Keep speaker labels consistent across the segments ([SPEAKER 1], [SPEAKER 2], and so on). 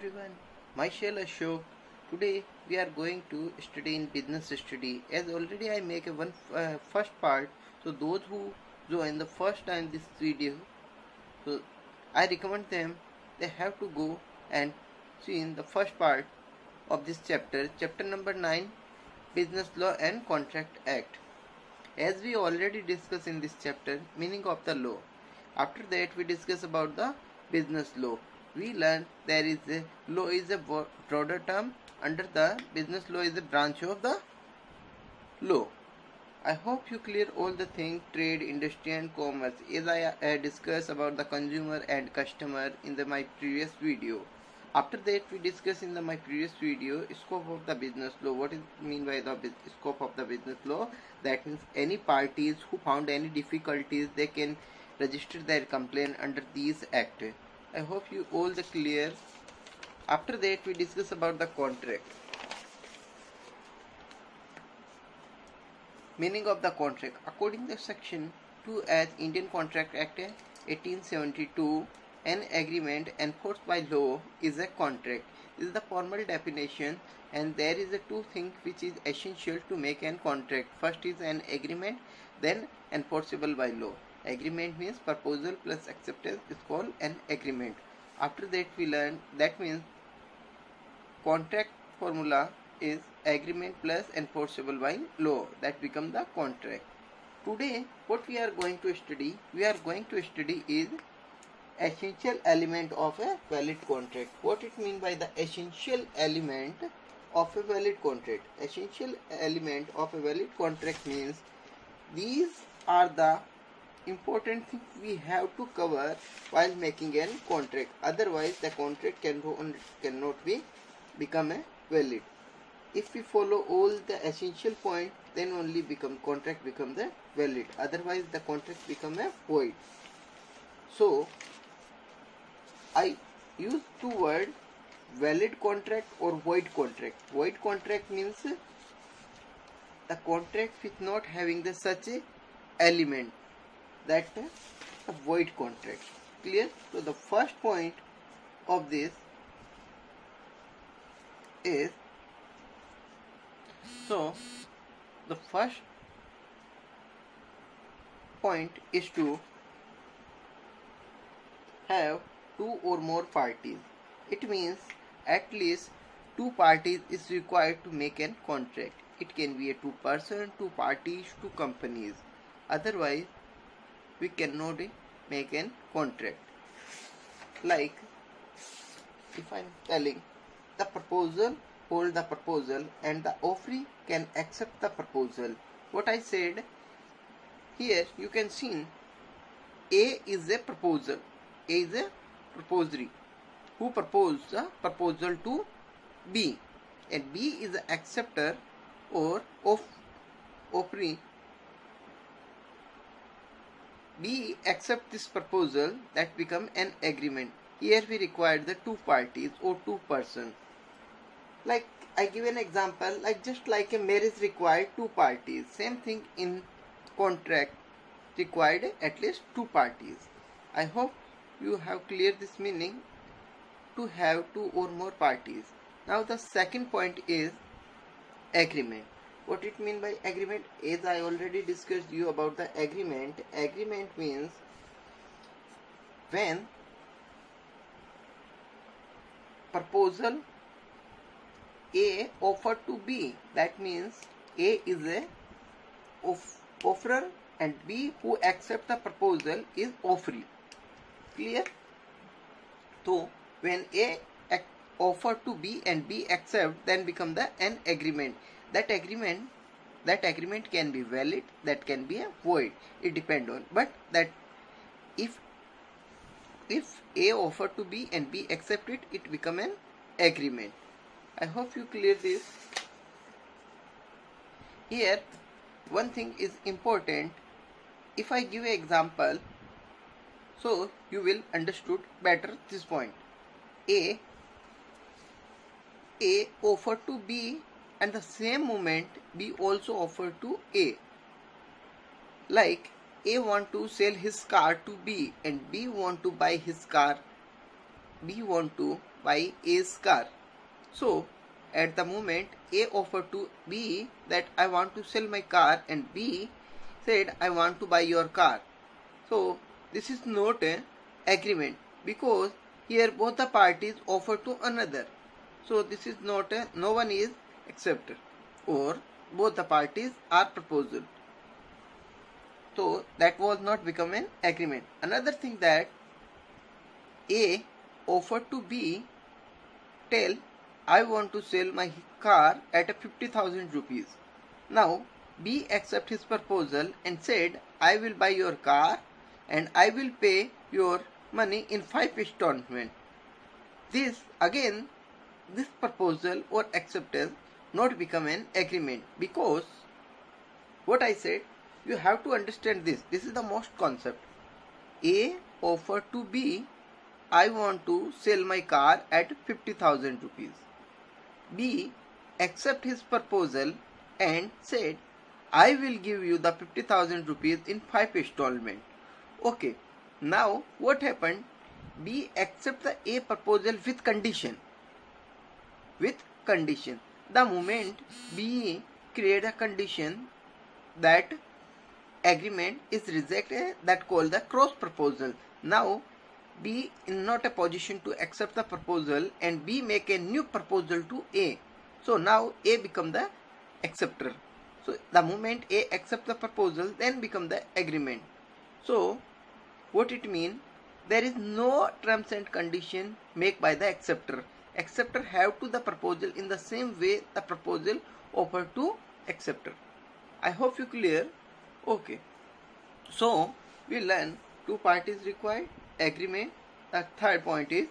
[SPEAKER 1] everyone, myself Ashok. Today we are going to study in business study. As already I make a first part, so those who join the first time this video, so I recommend them they have to go and see in the first part of this chapter number 9, Business Law and Contract Act. As we already discussed in this chapter, meaning of the law. After that we discuss about the business law. We learned there is a law is a broader term. Under the business law is a branch of the law. I hope you clear all the things trade, industry and commerce as I discussed about the consumer and customer in my previous video. After that we discuss in my previous video scope of the business law. What is mean by the scope of the business law? That means any parties who found any difficulties they can register their complaint under these act. I hope you all the clear. After that we discuss about the contract. Meaning of the contract. According to section 2 as Indian Contract Act 1872, an agreement enforced by law is a contract. This is the formal definition, and there is a two things which is essential to make an contract. First is an agreement, then enforceable by law. Agreement means proposal plus acceptance is called an agreement. After that we learn that means contract formula is agreement plus enforceable by law, that become the contract. Today what we are going to study? We are going to study is essential element of a valid contract. What it mean by the essential element of a valid contract? Essential element of a valid contract means these are the important things we have to cover while making a contract. Otherwise the contract cannot be become a valid. If we follow all the essential points, then only contract become the valid. Otherwise the contract become a void. So I use two words, valid contract or void contract. Void contract means the contract with not having the such a element, that a void contract. Clear? So the first point of this is, so the first point is to have two or more parties. It means at least two parties is required to make a contract. It can be a two person, two parties, two companies. Otherwise we cannot make a contract. Like if I am telling the proposal hold the proposal and the offeree can accept the proposal. What I said here, you can see A is a proposal. A is a proposer who proposed the proposal to B, and B is the acceptor or offeree. B accept this proposal, that become an agreement. Here we require the two parties or two persons. Like I give an example, like just like a marriage required two parties, same thing in contract required at least two parties. I hope you have cleared this meaning to have two or more parties. Now the second point is agreement. What it mean by agreement? As I already discussed you about the agreement. Agreement means when proposal A offer to B, that means A is a offerer and B who accept the proposal is offeree. Clear? So when A offer to B and B accept, then become an agreement. That agreement can be valid, that can be a void. It depends on, but that if A offer to B and B accept it, it become an agreement. I hope you clear this. Here one thing is important. If I give an example, so you will understood better this point. A offer to B, and the same moment B also offer to A. Like A want to sell his car to B and B want to buy his car B want to buy A's car. So at the moment A offered to B that I want to sell my car, and B said I want to buy your car. So this is not an agreement, because here both the parties offer to another. So this is not a, no one is accepted, or both the parties are proposal. So that was not become an agreement. Another thing that A offered to B, tell I want to sell my car at a 50,000 rupees. Now B accept his proposal and said I will buy your car and I will pay your money in 5 installments. This again, this proposal or acceptance not become an agreement, because what I said, you have to understand this. This is the most concept. A offered to B, I want to sell my car at 50,000 rupees. B accept his proposal and said, I will give you the 50,000 rupees in 5 installments. Okay, now what happened? B accept the A proposal with condition. With condition. The moment B create a condition, that agreement is rejected, that called the cross proposal. Now B is not a position to accept the proposal, and B make a new proposal to A. So now A become the acceptor. So the moment A accept the proposal, then become the agreement. So what it mean? There is no terms and condition made by the acceptor. Acceptor have to the proposal in the same way the proposal offered to acceptor. I hope you clear. Okay. So we learn two parties required, agreement. The third point is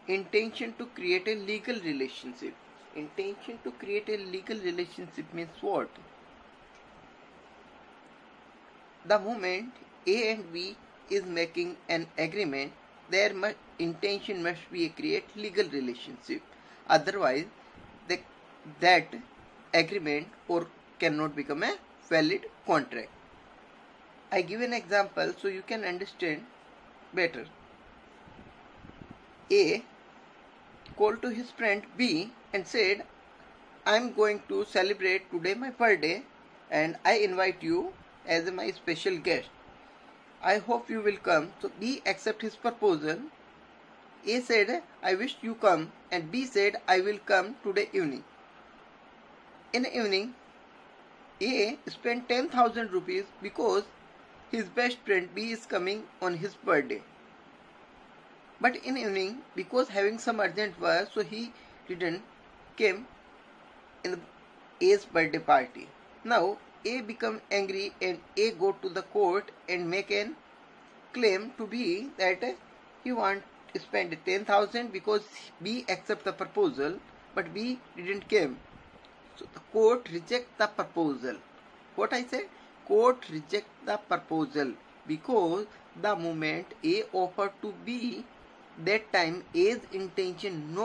[SPEAKER 1] intention to create a legal relationship. Intention to create a legal relationship means what? The moment A and B is making an agreement, their intention must be a create legal relationship. Otherwise, that agreement or cannot become a valid contract. I give an example so you can understand better. A called to his friend B and said, I am going to celebrate today my birthday and I invite you as my special guest. I hope you will come. So B accept his proposal. A said, I wish you come, and B said, I will come today evening. In the evening, A spent 10,000 rupees because his best friend B is coming on his birthday. But in evening, because having some urgent work, so he didn't came in A's birthday party. Now A become angry and A go to the court and make an claim to B that he want to spend 10,000 because B accept the proposal, but B didn't came. So the court reject the proposal. What I said? Court reject the proposal because the moment A offered to B, that time A's intention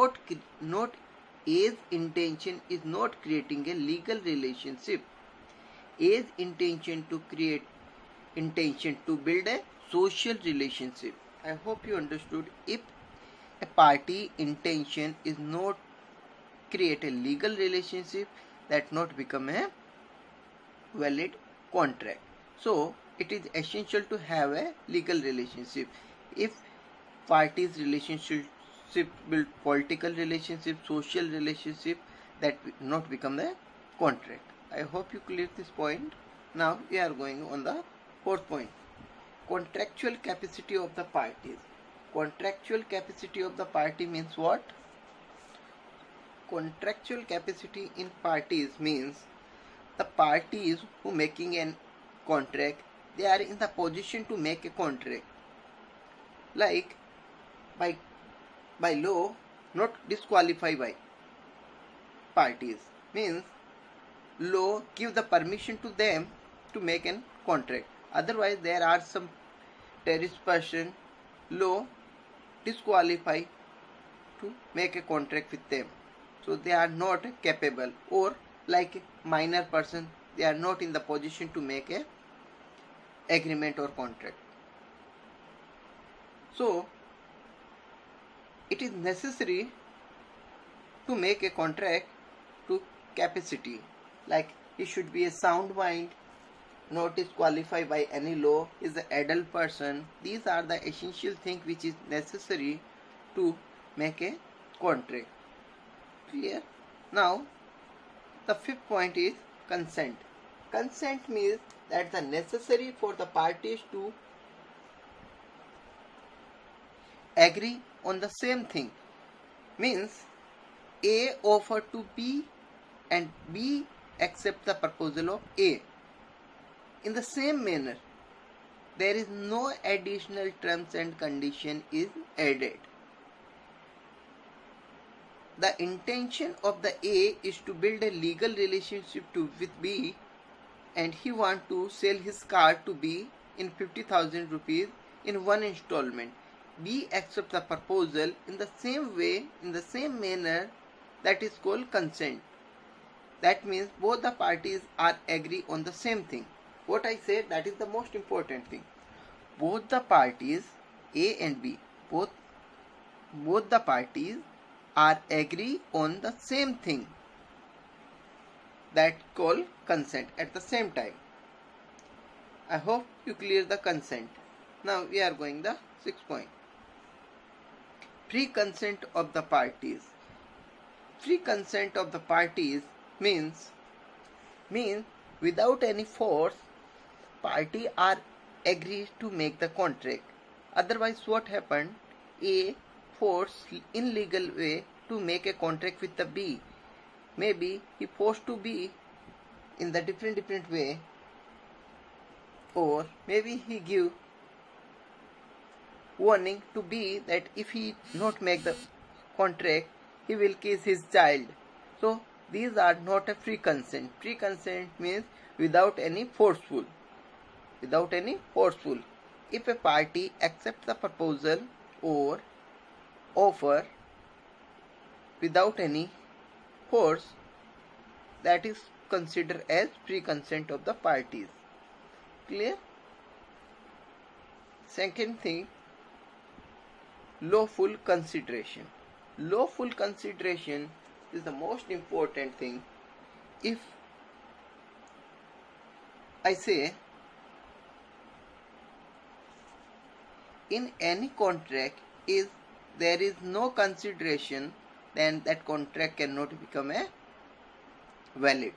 [SPEAKER 1] A's intention is not creating a legal relationship. A's intention to build a social relationship. I hope you understood. If a party intention is not create a legal relationship, that not become a valid contract. So it is essential to have a legal relationship. If parties relationship build political relationship, social relationship, that not become the contract. I hope you clear this point. Now we are going on the fourth point. Contractual capacity of the parties. Contractual capacity of the party means what? Contractual capacity in parties means the parties who making an contract, they are in the position to make a contract. Like by law, not disqualified by parties. Means law give the permission to them to make an contract. Otherwise, there are some terrorist person, law disqualify to make a contract with them. So they are not capable, or like a minor person, they are not in the position to make a agreement or contract. So it is necessary to make a contract to capacity, like he should be a sound mind, not disqualified by any law, is an adult person. These are the essential things which is necessary to make a contract. Clear? Now the fifth point is consent. Consent means that the necessary for the parties to agree on the same thing. Means A offer to B and B accept the proposal of A. In the same manner, there is no additional terms and condition is added. The intention of the A is to build a legal relationship with B, and he want to sell his car to B in 50,000 rupees in one installment. B accepts the proposal in the same way, in the same manner. That is called consent. That means both the parties are agree on the same thing. What I said, that is the most important thing. Both the parties, A and B, both the parties are agree on the same thing. That called consent at the same time. I hope you clear the consent. Now we are going the sixth point. Free consent of the parties. Free consent of the parties means without any force, party are agreed to make the contract. Otherwise what happened? A forced in legal way to make a contract with the B. Maybe he forced to B in the different way, or maybe he give warning to B that if he not make the contract, he will kiss his child. So these are not a free consent. Free consent means without any forceful. Without any forceful. If a party accepts the proposal or offer without any force, that is considered as free consent of the parties. Clear? Second thing, lawful consideration. Lawful consideration is the most important thing. If I say in any contract is there is no consideration, then that contract cannot become a valid.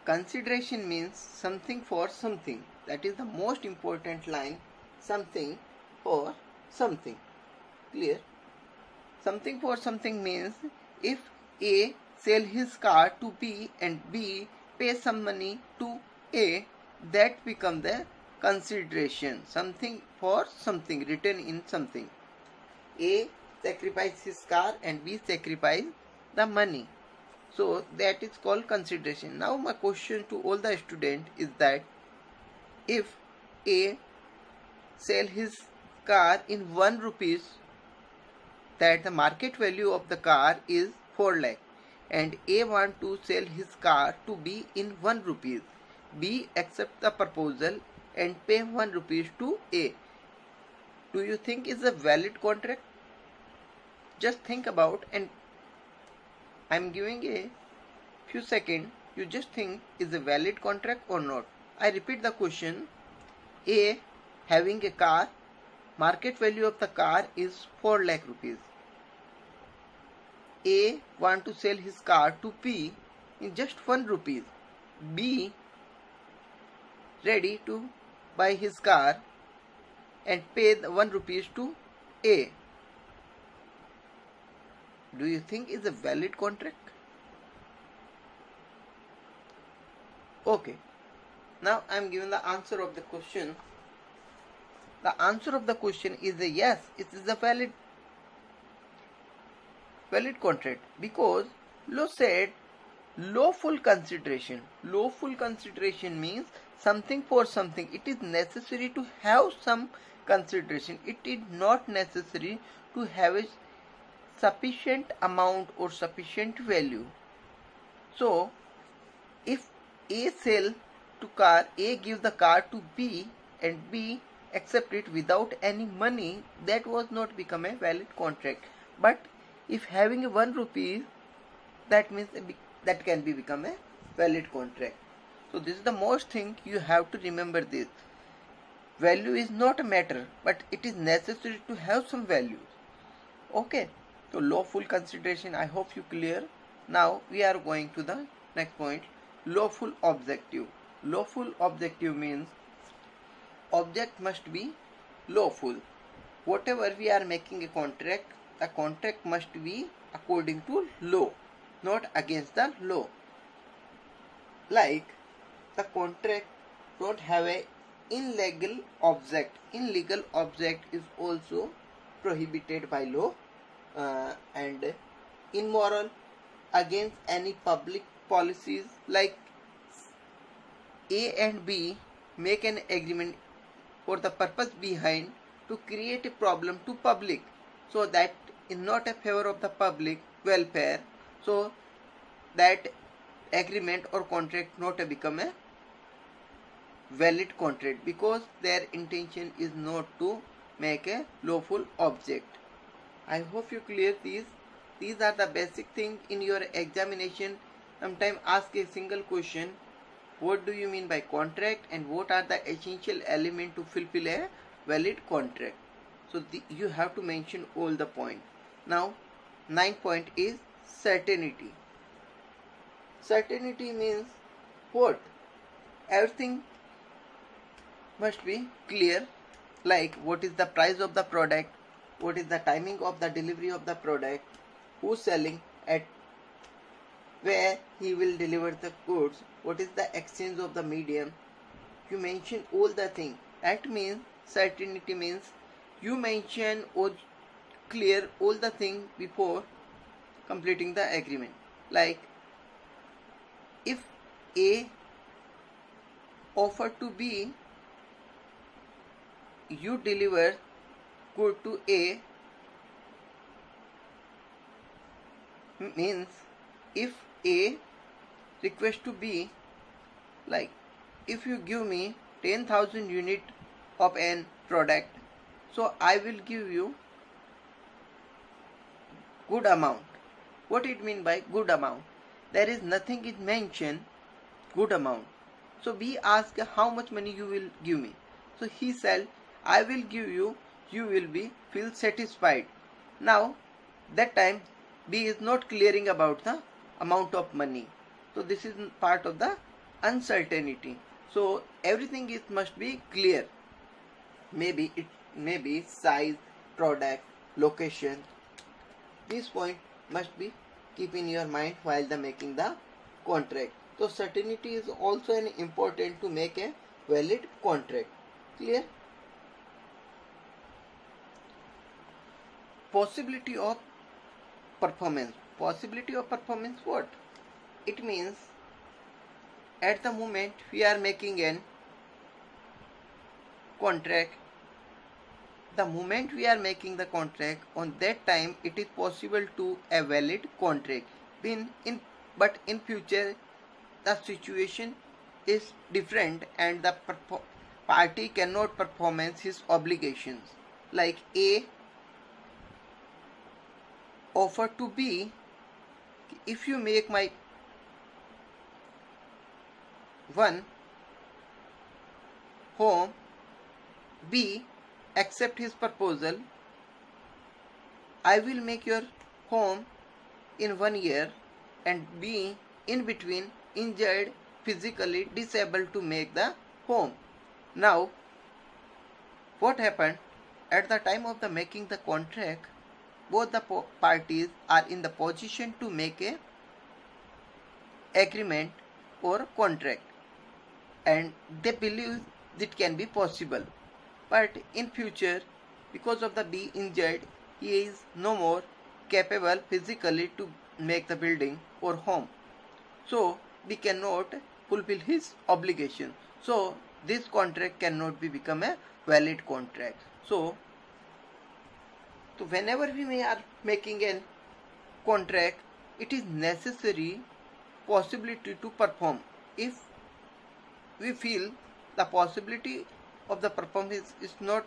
[SPEAKER 1] Consideration means something for something. That is the most important line. Something for something. Clear? Something for something means if A sell his car to B and B pay some money to A, that become the consideration. Something for something, written in something. A sacrifice his car and B sacrifice the money. So that is called consideration. Now my question to all the students is that if A sell his car in 1 rupees, that the market value of the car is 4 lakh, and A want to sell his car to B in 1 rupees. B accept the proposal and pay 1 rupees to A. Do you think is a valid contract? Just think about, and I am giving a few seconds. You just think is a valid contract or not. I repeat the question. A having a car, market value of the car is 4 lakh rupees. A want to sell his car to B in just 1 rupees. B ready to buy his car and pay the 1 rupees to A. Do you think is a valid contract? Okay. Now I am giving the answer of the question. The answer of the question is a yes, it is a valid contract, because law said lawful consideration. Lawful consideration means something for something. It is necessary to have some consideration. It is not necessary to have a sufficient amount or sufficient value. So if A sell to car, A give the car to B and B accept it without any money, that was not become a valid contract. But if having 1 rupee, that means that can be become a valid contract. So this is the most thing you have to remember this. Value is not a matter, but it is necessary to have some values. Okay, so lawful consideration, I hope you clear. Now we are going to the next point, lawful objective. Lawful objective means object must be lawful. Whatever we are making a contract must be according to law, not against the law. Like the contract don't have a illegal object. Illegal object is also prohibited by law, and immoral, against any public policies. Like A and B make an agreement for the purpose behind to create a problem to public, so that is not a favor of the public welfare, so that agreement or contract not become a valid contract, because their intention is not to make a lawful object. I hope you clear these. These are the basic things in your examination. Sometimes ask a single question, what do you mean by contract and what are the essential elements to fulfill a valid contract. So you have to mention all the points. Now 9th point is certainty. Certainty means what? Everything must be clear, like what is the price of the product, what is the timing of the delivery of the product, who's selling, at where he will deliver the goods, what is the exchange of the medium. You mention all the things. That means certainty means you mention or clear all the things before completing the agreement. Like if A offer to B, you deliver good to A, means if A request to B, like if you give me 10,000 unit of an product, so I will give you good amount. What it mean by good amount? There is nothing is mentioned good amount. So B asked how much money you will give me. So he said I will give you, you will be feel satisfied. Now that time B is not clearing about the amount of money. So this is part of the uncertainty. So everything is must be clear. Maybe it may be size, product, location. This point must be keep in your mind while the making the contract. So certainty is also an important to make a valid contract. Clear? Possibility of performance. Possibility of performance what? It means at the moment we are making an contract, the moment we are making the contract, on that time it is possible to a valid contract. But in future the situation is different and the party cannot perform his obligations. Like A offer to B, if you make my one home, B accept his proposal, I will make your home in 1 year, and B in between injured, physically disabled to make the home. Now what happened? At the time of the making the contract, both the parties are in the position to make a agreement or contract, and they believe it can be possible. But in future, because of the B injured, he is no more capable physically to make the building or home. So we cannot fulfill his obligation. So this contract cannot be become a valid contract. So whenever we are making a contract, it is necessary possibility to perform. If we feel the possibility of the performance is not,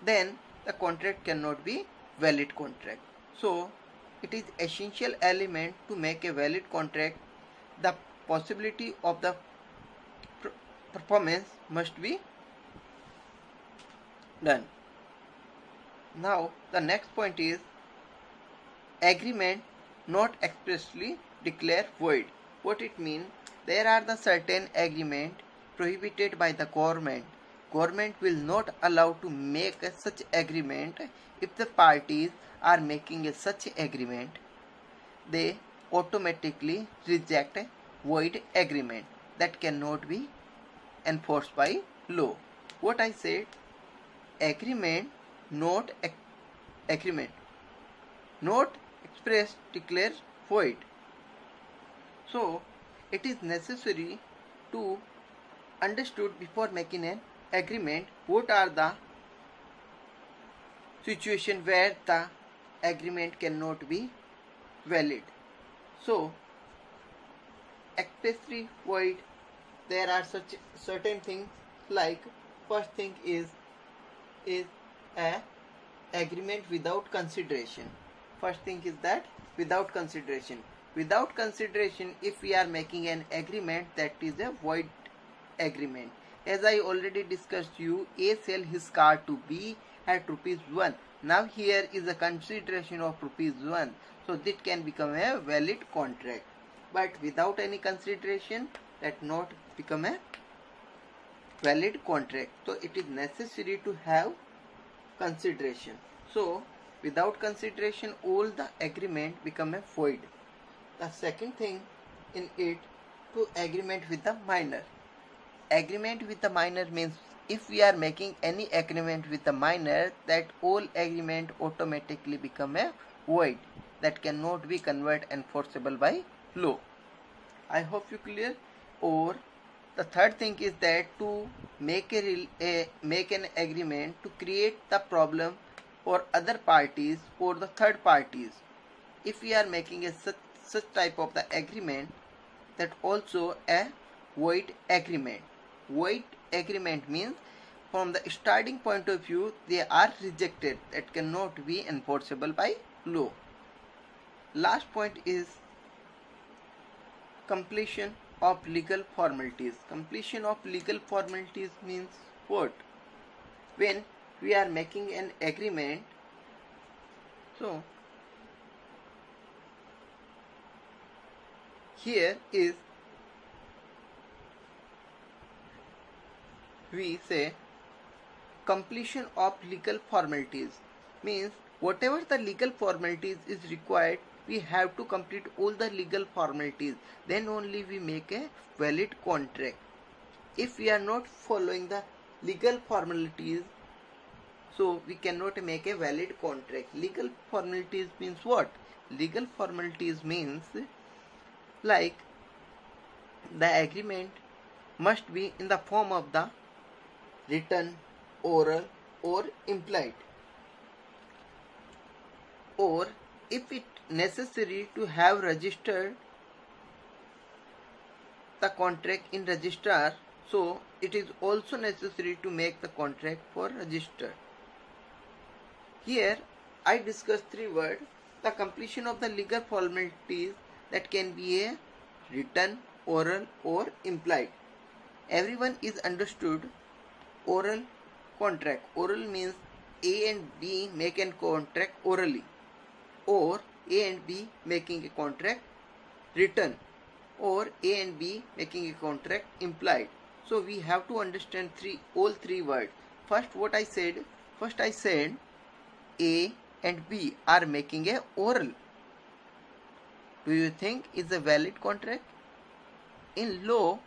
[SPEAKER 1] then the contract cannot be valid contract. So it is essential element to make a valid contract. The possibility of the performance must be done. Now the next point is agreement not expressly declare void. What it means? There are the certain agreement prohibited by the government. Government will not allow to make such agreement. If the parties are making such agreement, they automatically reject a void agreement that cannot be enforced by law. What I said, agreement not expressed declares void. So it is necessary to understood before making an agreement what are the situation where the agreement cannot be valid. So expressly void, there are such certain things like first thing is a agreement without consideration. First thing is that without consideration. Without consideration, if we are making an agreement, that is a void agreement. As I already discussed you, A sell his car to B at ₹1. Now here is a consideration of ₹1. So this can become a valid contract. But without any consideration, that not become a valid contract. So it is necessary to have consideration. So without consideration, all the agreement become a void. The second thing in it, to agreement with the minor. Agreement with the minor means if we are making any agreement with the minor, that all agreement automatically become a void that cannot be converted enforceable by law. I hope you clear. Or the third thing is that to make an agreement to create the problem for other parties or the third parties. If we are making a such type of the agreement, that also a void agreement. Void agreement means from the starting point of view they are rejected, that cannot be enforceable by law. Last point is completion of legal formalities. Completion of legal formalities means what? When we are making an agreement, so here is we say completion of legal formalities means whatever the legal formalities is required, we have to complete all the legal formalities, then only we make a valid contract. If we are not following the legal formalities, so we cannot make a valid contract. Legal formalities means what? Legal formalities means like the agreement must be in the form of the written, oral or implied, or if it necessary to have registered the contract in registrar, so it is also necessary to make the contract for register. Here I discussed three words. The completion of the legal formalities, that can be a written, oral or implied. Everyone is understood oral contract. Oral means A and B make a contract orally, or A and B making a contract written, or A and B making a contract implied. So we have to understand all three words. First what I said? First I said A and B are making a oral. Do you think is a valid contract? In law,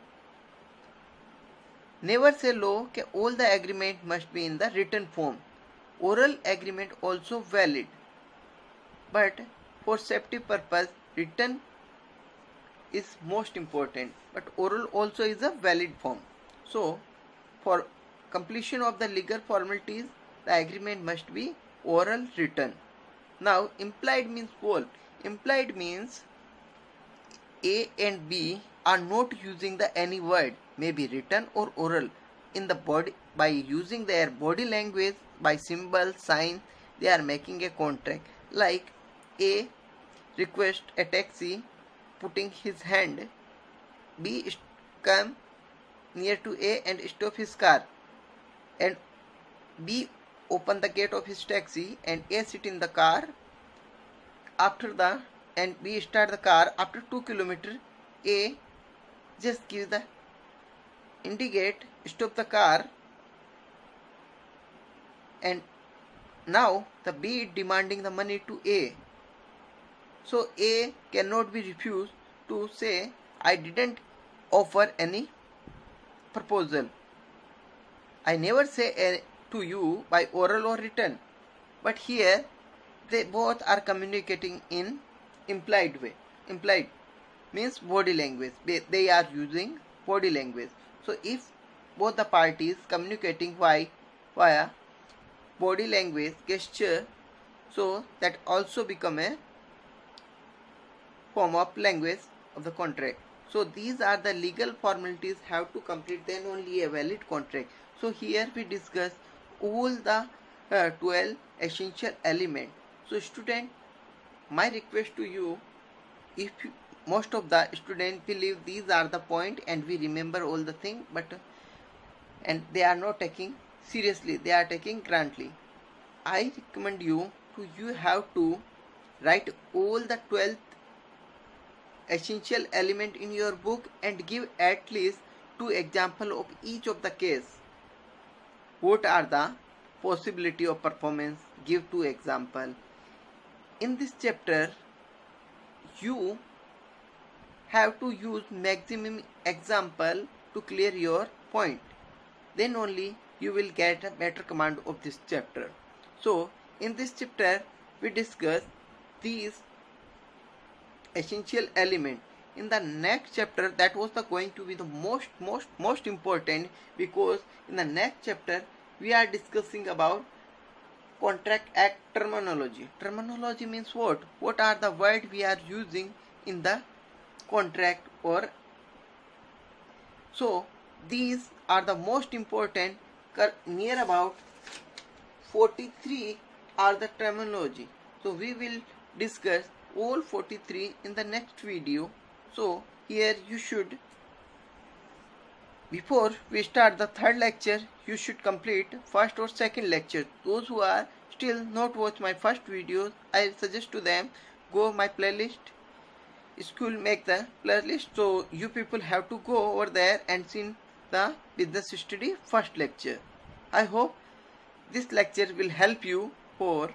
[SPEAKER 1] never say law that all the agreement must be in the written form. Oral agreement also valid, but for safety purpose, written is most important, but oral also is a valid form. So for completion of the legal formalities, the agreement must be oral, written. Now implied means what? Implied means A and B are not using the any word, maybe written or oral, in the body. By using their body language, by symbol, sign, they are making a contract. Like A request a taxi, putting his hand. B come near to A and stop his car, and B open the gate of his taxi and A sit in the car. And B start the car. After 2 kilometers, A just give the indicate, stop the car, and now the B is demanding the money to A. So A cannot be refused to say, I didn't offer any proposal. I never say to you by oral or written. But here they both are communicating in implied way. Implied means body language. They are using body language. So if both the parties communicating via body language, gesture, so that also become a form of language of the contract. So these are the legal formalities have to complete, then only a valid contract. So here we discuss all the 12 essential elements. So student, my request to you, if most of the students believe these are the point and we remember all the thing, and they are not taking seriously, they are taking grantly. I recommend you have to write all the 12 essential element in your book and give at least 2 examples of each of the case. What are the possibility of performance? Give 2 examples. In this chapter, you have to use maximum example to clear your point. Then only you will get a better command of this chapter. So in this chapter we discuss these essential element. In the next chapter, that was going to be the most important, because in the next chapter we are discussing about contract act terminology. Terminology means what are the words we are using in the contract, or so these are the most important. Near about 43 are the terminology. So we will discuss all 43 in the next video. So here you should, before we start the third lecture, you should complete first or second lecture. Those who are still not watch my first videos, I suggest to them go my playlist. School make the playlist, so you people have to go over there and see the business study first lecture. I hope this lecture will help you for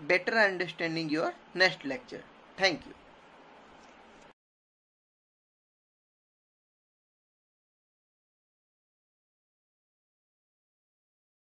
[SPEAKER 1] better understanding your next lecture. Thank you.